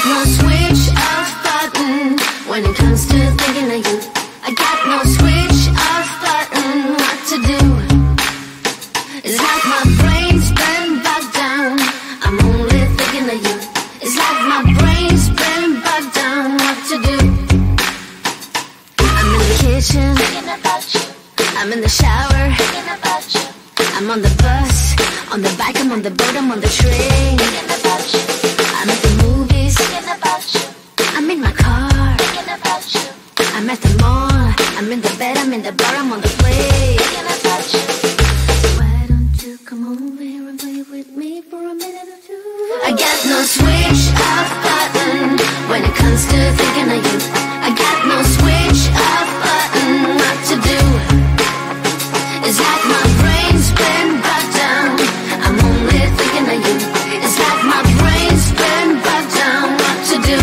no switch off button when it comes to thinking of you. I got no switch off button. What to do? It's like my brain's been bogged down. I'm only thinking of you. It's like my brain's been bogged down. What to do? I'm in the kitchen thinking about you. I'm in the shower thinking about you. I'm on the bus, on the bike, I'm on the boat, I'm on the train thinking about you. I'm at the movies thinking about you. I'm in my car thinking about you. I'm at the mall, I'm in the bed, I'm in the bar, I'm on the plane thinking about you. Why don't you come over here and play with me for a minute or two? I got no switch off button when it comes to thinking of you. I got no switch off button. What to do? It's like my brain's been bogged down. I'm only thinking of you. It's like my brain's been bogged down. What to do?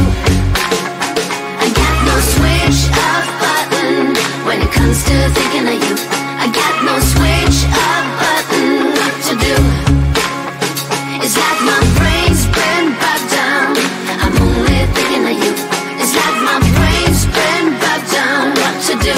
I got no switch off button when it comes to thinking of you. I got no switch off button. What to do? It's like my brain's been bogged down. I'm only thinking of you. It's like my brain's been bogged down. What to do?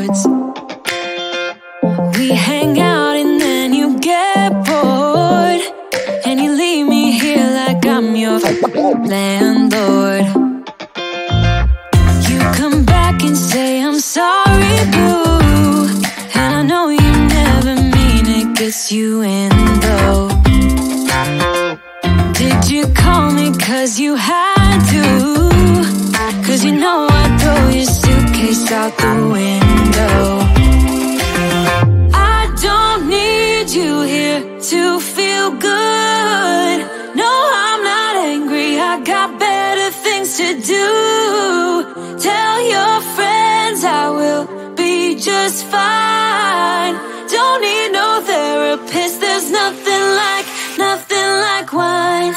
words. We hang out and then you get bored, and you leave me here like I'm your landlord. You come back and say I'm sorry, boo, and I know you never mean it, gets you in though. Did you call me cause you had to? Cause you know I'd throw your suitcase out the window. I don't need you here to feel good. No, I'm not angry, I got better things to do. Tell your friends I will be just fine. Don't need no therapist, there's nothing like wine.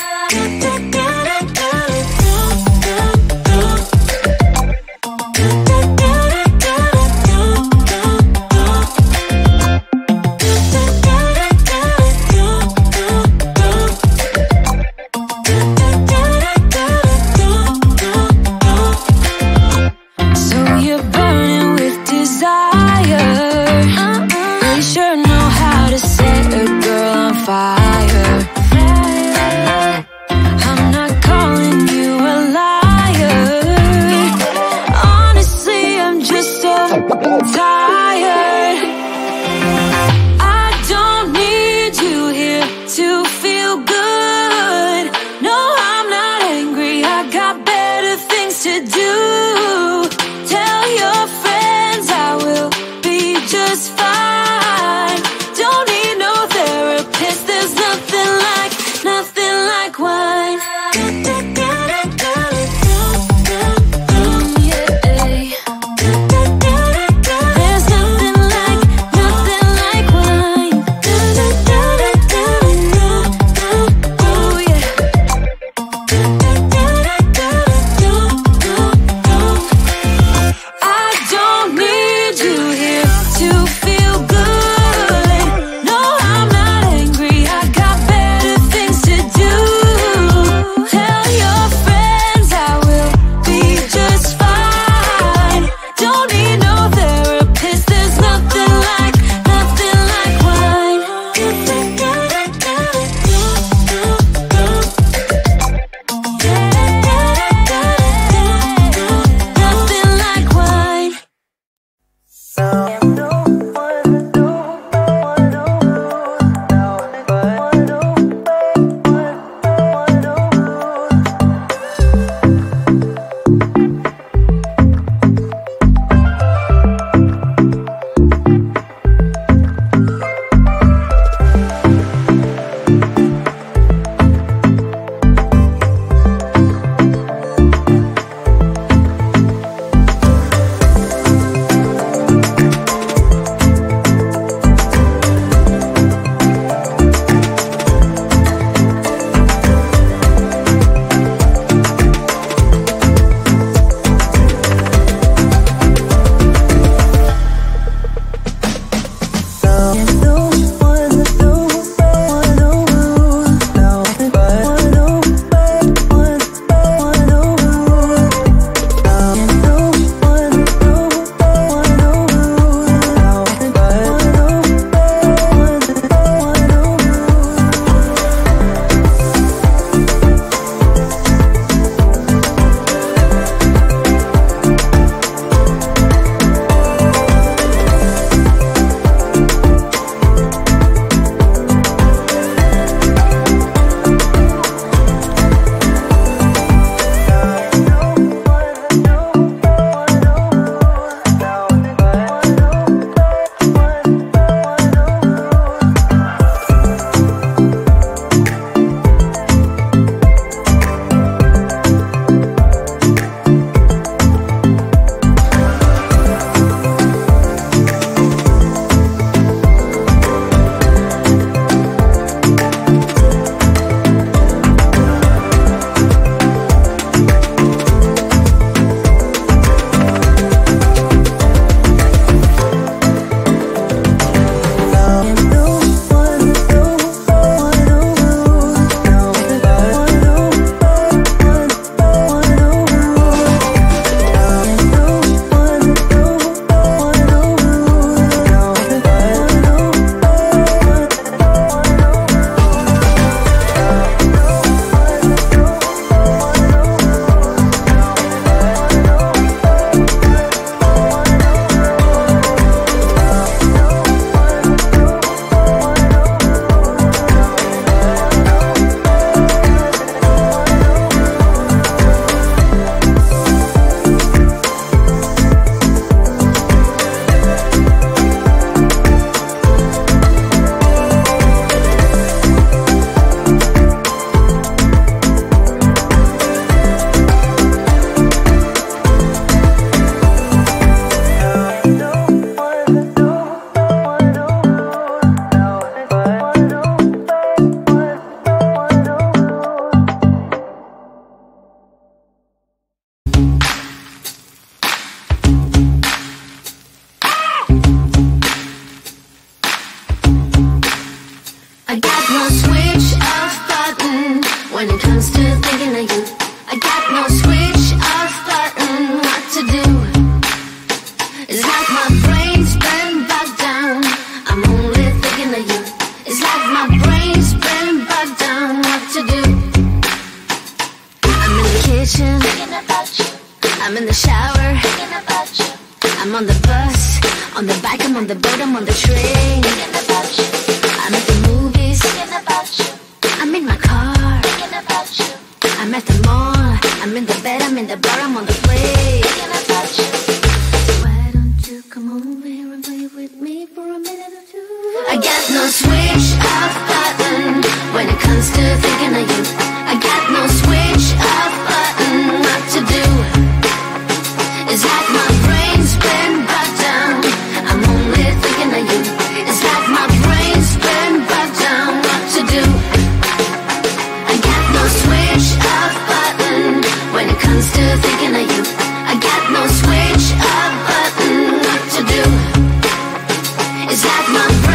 no switch off button when it comes to thinking of you. I got no switch off button. What to do? It's like my brain's been bogged down. I'm only thinking of you. It's like my brain's been bogged down. What to do? I'm in the kitchen thinking about you. I'm in the shower thinking about you. I'm on the bus, on the bike, I'm on the boat, I'm on the train thinking about you. I'm at the movies thinking about you. I'm in my car thinking about you. I'm at the mall, I'm in the bed, I'm in the bar, I'm on the plane thinking about you. Why don't you come over here and play with me for a minute or two? I got no switch off button when it comes to thinking of you. I got no switch off button. What to do? It's like my brain's been bogged down. I'm only thinking of you. It's like my brain's been bogged down. What to do? I got no switch off button when it comes to thinking of you. I got no switch off button. What to do? It's like my brain